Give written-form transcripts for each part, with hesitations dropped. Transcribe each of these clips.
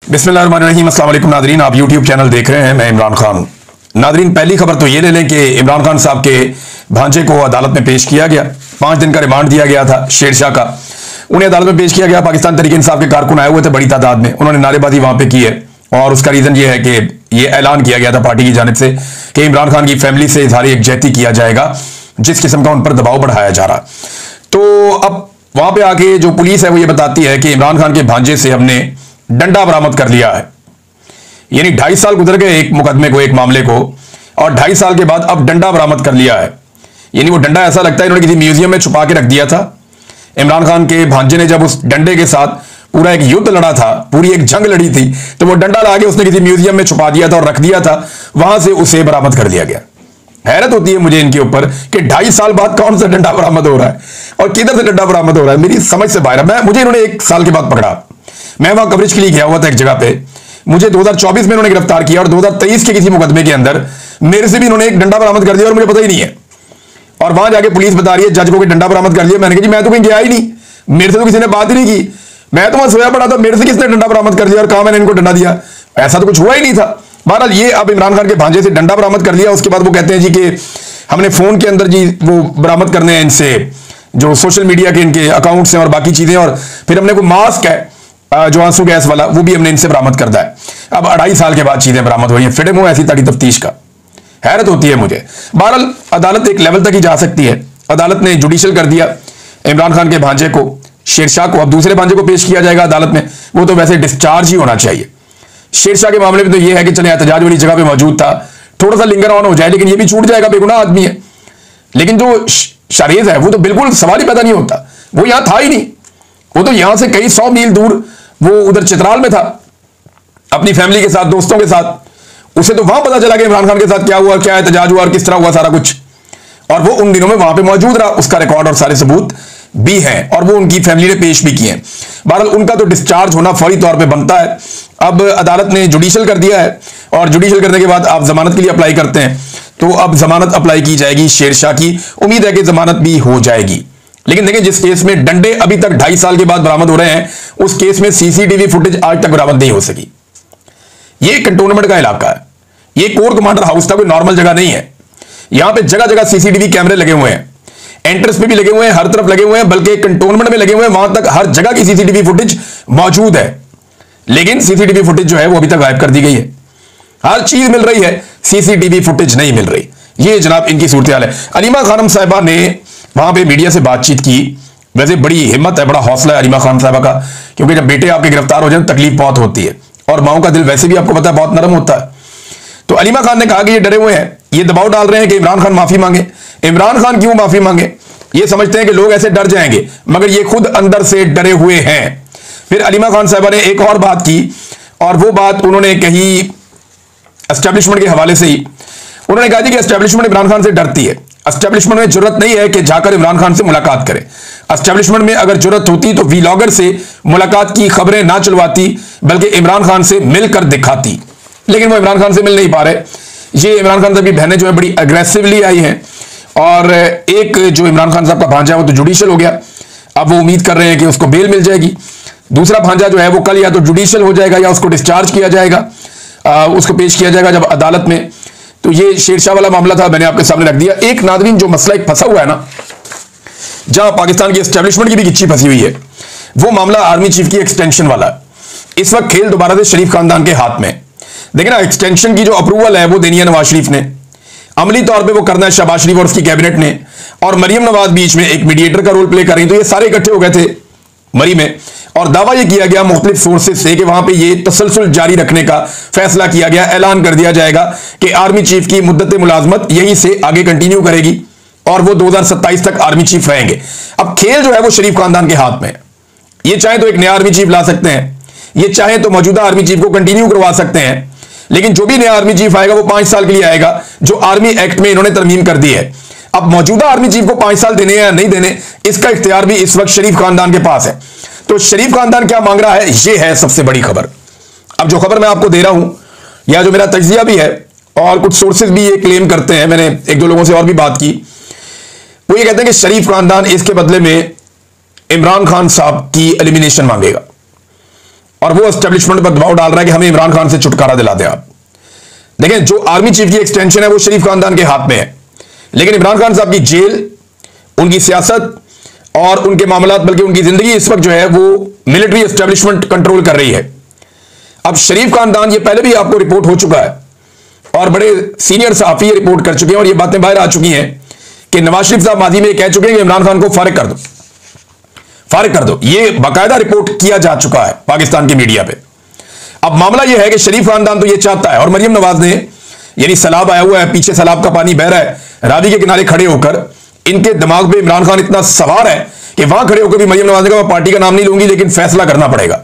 बिस्मिल्लाहिर्रहमानिर्रहीम। अस्सलाम वालेकुम नादरीन, आप यूट्यूब चैनल देख रहे हैं, मैं इमरान खान। नादरीन, पहली खबर तो ये ले लें कि इमरान खान साहब के भांजे को अदालत में पेश किया गया। 5 दिन का रिमांड दिया गया था शेरशाह का। उन्हें अदालत में पेश किया गया। पाकिस्तान तहरीक इंसाफ के कारकुन आए हुए थे बड़ी तादाद में। उन्होंने नारेबाजी वहां पर की है और उसका रीजन ये है कि ये ऐलान किया गया था पार्टी की जानिब से कि इमरान खान की फैमिली से इजहार यकजहती किया जाएगा, जिस किस्म का उन पर दबाव बढ़ाया जा रहा। तो अब वहां पे आके जो पुलिस है वो ये बताती है कि इमरान खान के भांजे से हमने डंडा बरामद कर लिया है। यानी 2.5 साल गुजर गए एक मुकदमे को, एक मामले को, और 2.5 साल के बाद अब डंडा बरामद कर लिया है। यानी वो डंडा ऐसा लगता है इन्होंने किसी म्यूजियम में छुपा के रख दिया था। इमरान खान के भांजे ने जब उस डंडे के साथ पूरा एक युद्ध लड़ा था, पूरी एक जंग लड़ी थी, तो वो डंडा ला के उसने किसी म्यूजियम में छुपा दिया था और रख दिया था। वहां से उसे बरामद कर लिया गया। हैरत होती है मुझे इनके ऊपर कि 2.5 साल बाद कौन सा डंडा बरामद हो रहा है और किधर से डंडा बरामद हो रहा है, मेरी समझ से बाहर है। मुझे इन्होंने 1 साल के बाद पकड़ा। मैं वहां कवरेज के लिए गया हुआ था एक जगह पे। मुझे 2024 में इन्होंने गिरफ्तार किया और 2023 के किसी मुकदमे के अंदर मेरे से भी इन्होंने एक डंडा बरामद कर दिया और मुझे पता ही नहीं है। और वहां जाके पुलिस बता रही है जज को कि डंडा बरामद कर लिया। मैंने कहा जी मैं तो कहीं गया ही नहीं, मेरे से तो किसी ने बात ही नहीं की, मैं तो वहां सोया पड़ा था, मेरे से किसने डंडा बरामद कर लिया और कहा मैंने इनको डंडा दिया? ऐसा तो कुछ हुआ ही नहीं था। बहरहाल ये अब इमरान खान के भांजे से डंडा बरामद कर लिया। उसके बाद वो कहते हैं जी कि हमने फोन के अंदर जी वो बरामद करने हैं इनसे, जो सोशल मीडिया के इनके अकाउंट्स हैं और बाकी चीजें, और फिर हमने कोई मास्क है जो आंसू गैस वाला, वो भी हमने इनसे बरामद करता है। अब 2.5 साल के बाद चीजें बरामद हुई हैं। फिटे मुंह ऐसी ताड़ी तफ्तीश का। हैरत होती है मुझे। बहरहाल अदालत एक लेवल तक ही जा सकती है। अदालत ने जुडिशियल कर दिया इमरान खान के भांजे को, शेरशाह को। अब दूसरे भांजे को पेश किया जाएगा अदालत में। वो तो वैसे डिस्चार्ज ही होना चाहिए। शेरशाह के मामले में तो यह है कि चले एहतजाज वाली जगह पे मौजूद था, थोड़ा सा लिंगर ऑन हो जाए, लेकिन ये भी छूट जाएगा, बेगुनाह आदमी है। लेकिन जो शारेज है वो तो बिल्कुल सवाल ही पैदा नहीं होता। वो यहां था ही नहीं। वो तो यहां से कई 100 मील दूर वो उधर चित्राल में था अपनी फैमिली के साथ, दोस्तों के साथ। उसे तो वहां पता चला कि इमरान खान के साथ क्या हुआ, क्या एहतजाज हुआ और किस तरह हुआ सारा कुछ। और वो उन दिनों में वहां पे मौजूद रहा। उसका रिकॉर्ड और सारे सबूत भी हैं और वो उनकी फैमिली ने पेश भी किए हैं। बहरहाल उनका तो डिस्चार्ज होना फौरी तौर पे बनता है। अब अदालत ने जुडिशियल कर दिया है और जुडिशियल करने के बाद आप जमानत के लिए अप्लाई करते हैं, तो अब जमानत अप्लाई की जाएगी शेरशाह की। उम्मीद है कि जमानत भी हो जाएगी। लेकिन देखिए, जिस केस में डंडे अभी तक 2.5 साल के बाद बरामद हो रहे हैं, उस केस में सीसीटीवी फुटेज आज तक बरामद नहीं हो सकी। ये कंटोनमेंट का इलाका है, ये कोर कमांडर हाउस था, कोई नॉर्मल जगह नहीं है। यहां पे जगह जगह सीसीटीवी कैमरे लगे हुए हैं, एंट्रेंस पे भी लगे हुए हैं, हर तरफ लगे हुए हैं, बल्कि कंटोनमेंट में लगे हुए हैं। वहां तक हर जगह की सीसीटीवी फुटेज मौजूद है। लेकिन सीसीटीवी फुटेज जो है वो अभी तक गायब कर दी गई है। हर चीज मिल रही है, सीसीटीवी फुटेज नहीं मिल रही। ये जनाब इनकी सूरत हाल है। अलीमा खानम साहिबा ने वहां पे मीडिया से बातचीत की। वैसे बड़ी हिम्मत है, बड़ा हौसला है अलीमा खान साहिबा का, क्योंकि जब बेटे आपके गिरफ्तार हो जाए तकलीफ बहुत होती है और माओ का दिल वैसे भी आपको पता है बहुत नरम होता है। तो अलीमा खान ने कहा कि ये डरे हुए हैं, ये दबाव डाल रहे हैं कि इमरान खान माफी मांगे। इमरान खान क्यों माफी मांगे? ये समझते हैं कि लोग ऐसे डर जाएंगे, मगर ये खुद अंदर से डरे हुए हैं। फिर अलीमा खान साहिबा ने एक और बात की, और वो बात उन्होंने कही एस्टेब्लिशमेंट के हवाले से ही। उन्होंने कहा कि एस्टेब्लिशमेंट इमरान खान से डरती है। एस्टेब्लिशमेंट में जरूरत नहीं है कि जाकर इमरान खान से मुलाकात करे। एस्टेब्लिशमेंट में अगर जरूरत होती तो वीलॉगर से मुलाकात की खबरें ना चलवाती, बल्कि इमरान खान से मिलकर दिखाती। लेकिन वो इमरान खान से मिल नहीं पा रहे। ये इमरान खान साहब की बहनें जो है बड़ी अग्रेसिवली आई हैं। और एक जो इमरान खान साहब का भांजा है वो तो जुडिशियल हो गया। अब वो उम्मीद कर रहे हैं कि उसको बेल मिल जाएगी। दूसरा भांजा जो है वो कल या तो जुडिशियल हो जाएगा या उसको डिस्चार्ज किया जाएगा, उसको पेश किया जाएगा जब अदालत में। तो ये शेरशाह वाला मामला था, मैंने आपके सामने रख दिया। एक नादरीन जो मसला एक फंसा हुआ है ना, जहां पाकिस्तान की एस्टेब्लिशमेंट की भी गिच्ची फंसी हुई है, वो मामला आर्मी चीफ की एक्सटेंशन वाला है। इस वक्त खेल दोबारा से शरीफ खानदान के हाथ में। देखिए ना, एक्सटेंशन की जो अप्रूवल है वो देनी है नवाज शरीफ ने, अमली तौर पे वो करना है शहबाज शरीफ और उसकी कैबिनेट ने, और मरियम नवाज बीच में एक मीडिएटर का रोल प्ले कर रही। तो ये सारे इकट्ठे हो गए थे मरी में, और दावा ये किया गया मुख्तलिफ सोर्सेज से कि वहां पे ये तसलसल जारी रखने का फैसला किया गया। ऐलान कर दिया जाएगा कि आर्मी चीफ की मुद्दत मुलाजमत यहीं से आगे कंटिन्यू करेगी और वो 2027 तक आर्मी चीफ रहेंगे। अब खेल जो है वो शरीफ खानदान के हाथ में। ये चाहे तो एक नया आर्मी चीफ ला सकते हैं, ये चाहे तो मौजूदा आर्मी चीफ को कंटिन्यू करवा सकते हैं। लेकिन जो भी नया आर्मी चीफ आएगा वो 5 साल के लिए आएगा, जो आर्मी एक्ट में इन्होंने तरमीम कर दी है। अब मौजूदा आर्मी चीफ को 5 साल देने या नहीं देने, इसका इख्तियार भी इस वक्त शरीफ खानदान के पास है। तो शरीफ खानदान क्या मांग रहा है, ये है सबसे बड़ी खबर। अब जो खबर मैं आपको दे रहा हूं, या जो मेरा तज्जिया भी है और कुछ सोर्सेज भी ये क्लेम करते हैं, मैंने 1-2 लोगों से और भी बात की, वो ये कहते हैं कि शरीफ खानदान इसके बदले में इमरान खान साहब की एलिमिनेशन मांगेगा। और वो एस्टेब्लिशमेंट पर दबाव डाल रहा है कि हमें इमरान खान से छुटकारा दिला दें आप। देखें, जो आर्मी चीफ की एक्सटेंशन है वो शरीफ खानदान के हाथ में है, लेकिन इमरान खान साहब की जेल, उनकी सियासत और उनके मामलात, बल्कि उनकी जिंदगी इस वक्त जो है वो मिलिट्री एस्टेब्लिशमेंट कंट्रोल कर रही है। अब शरीफ खानदान, ये पहले भी आपको रिपोर्ट हो चुका है और बड़े सीनियर सहाफी रिपोर्ट कर चुके हैं और ये बातें बाहर आ चुकी हैं कि नवाज शरीफ साहब माजी में कह चुके हैं कि इमरान खान को फारिग कर दो, फारिग कर दो। ये बाकायदा रिपोर्ट किया जा चुका है पाकिस्तान की मीडिया पे। अब मामला यह है कि शरीफ खानदान तो ये चाहता है, और मरियम नवाज ने, यानी सैलाब आया हुआ है, पीछे सैलाब का पानी बह रहा है, रावी के किनारे खड़े होकर इनके दिमाग पे इमरान खान इतना सवार है कि वहां खड़े होकर भी मरियम नवाज ने कहा मैं पार्टी का नाम नहीं लूंगी, लेकिन फैसला करना पड़ेगा।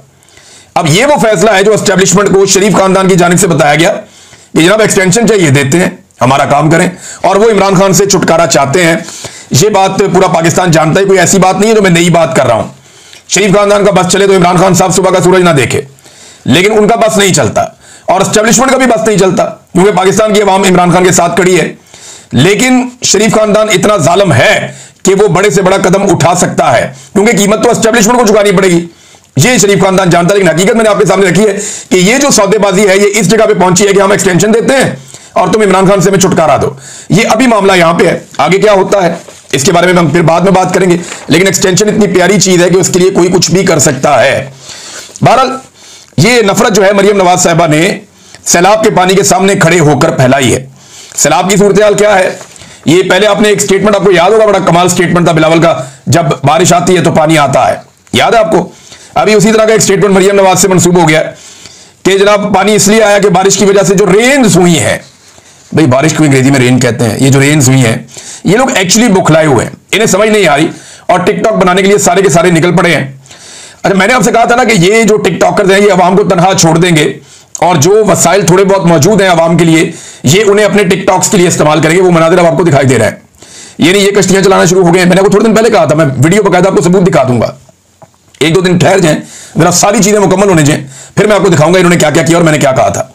अब ये वो फैसला है जो एस्टेब्लिशमेंट को शरीफ खानदान की जानिब से बताया गया कि जनाब एक्सटेंशन चाहिए, देते हैं, हमारा काम करें, और वो इमरान खान से छुटकारा चाहते हैं। ये बात पूरा पाकिस्तान जानता है, कोई ऐसी बात नहीं है जो मैं नई बात कर रहा हूं। शरीफ खानदान का बस चले तो इमरान खान साहब सुबह का सूरज ना देखे, लेकिन उनका बस नहीं चलता और एस्टेब्लिशमेंट का भी बस नहीं चलता, क्योंकि पाकिस्तान की अवाम इमरान खान के साथ खड़ी है। लेकिन शरीफ खानदान इतना जालिम है कि वो बड़े से बड़ा कदम उठा सकता है, क्योंकि कीमत तो एस्टेब्लिशमेंट को चुकानी पड़ेगी। ये शरीफ खानदान जानता है, लेकिन हकीकत मैंने आपके सामने रखी है कि ये जो सौदेबाजी है ये इस जगह पे पहुंची है कि हम एक्सटेंशन देते हैं और तुम इमरान खान से हमें छुटकारा दो। ये अभी मामला यहां पे है, आगे क्या होता है इसके बारे में हम फिर बाद में बात करेंगे, लेकिन एक्सटेंशन इतनी प्यारी चीज है कि उसके लिए कोई कुछ भी कर सकता है। बहरहाल ये नफरत जो है मरियम नवाज साहबा ने सैलाब के पानी के सामने खड़े होकर फैलाई है। सैलाब की सूरत हाल क्या है, ये पहले आपने एक स्टेटमेंट, आपको याद होगा, बड़ा कमाल स्टेटमेंट था बिलावल का, जब बारिश आती है तो पानी आता है, याद है आपको? अभी उसी तरह का एक स्टेटमेंट मरियम नवाज से मंसूब हो गया कि जनाब पानी इसलिए आया कि बारिश की वजह से जो रेन्स हुई है, भाई बारिश को अंग्रेजी में रेन कहते हैं, ये जो रेन्स हुई हैं ये लोग एक्चुअली बुखलाए हुए हैं, इन्हें समझ नहीं आ रही और टिकटॉक बनाने के लिए सारे के सारे निकल पड़े हैं। अच्छा, मैंने आपसे कहा था ना कि ये जो टिकटॉकर्स हैं ये अवाम को तनहा छोड़ देंगे और जो वसाइल थोड़े बहुत मौजूद हैं अवाम के लिए ये उन्हें अपने टिकटॉक्स के लिए इस्तेमाल करेंगे। वो मनाजिर अब आपको दिखाई दे रहा है, यानी ये कश्तियां चलाना शुरू हो गए हैं। मैंने आपको थोड़े दिन पहले कहा था, मैं वीडियो बकायदा आपको सबूत दिखा दूंगा, एक दो दिन ठहर जाएं, मेरा सारी चीजें मुकम्मल होने जाएं, फिर मैं आपको दिखाऊंगा इन्होंने क्या क्या किया और मैंने क्या कहा था।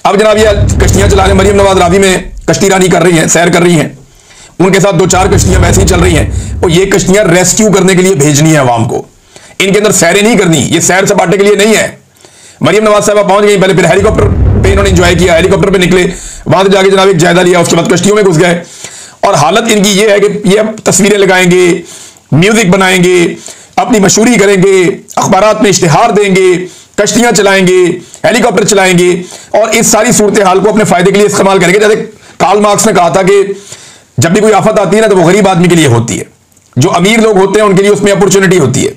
अब जनाब ये कश्तियां चलाने मरियम नवाज रावी में कश्ती रानी कर रही हैं, सैर कर रही हैं, उनके साथ दो चार कश्तियां वैसे ही चल रही हैं और ये कश्तियां रेस्क्यू करने के लिए भेजनी है अवाम को, इनके अंदर सैरें नहीं करनी, ये सैर सपाटे के लिए नहीं है। मरियम नवाज साहब पहुंच गई, पहले फिर हेलीकॉप्टर पे इन्होंने एंजॉय किया, हेलीकॉप्टर पे निकले, वहां से जाके जनाब एक जायजा लिया, उसके बाद कश्तियों में घुस गए और हालत इनकी ये है कि ये तस्वीरें लगाएंगे, म्यूजिक बनाएंगे, अपनी मशहूरी करेंगे, अखबारात में इश्तिहार देंगे, कश्तियां चलाएंगे, हेलीकॉप्टर चलाएंगे और इस सारी सूरत हाल को अपने फायदे के लिए इस्तेमाल करेंगे। जैसे कार्ल मार्क्स ने कहा था कि जब भी कोई आफत आती है ना तो वो गरीब आदमी के लिए होती है, जो अमीर लोग होते हैं उनके लिए उसमें अपॉर्चुनिटी होती है।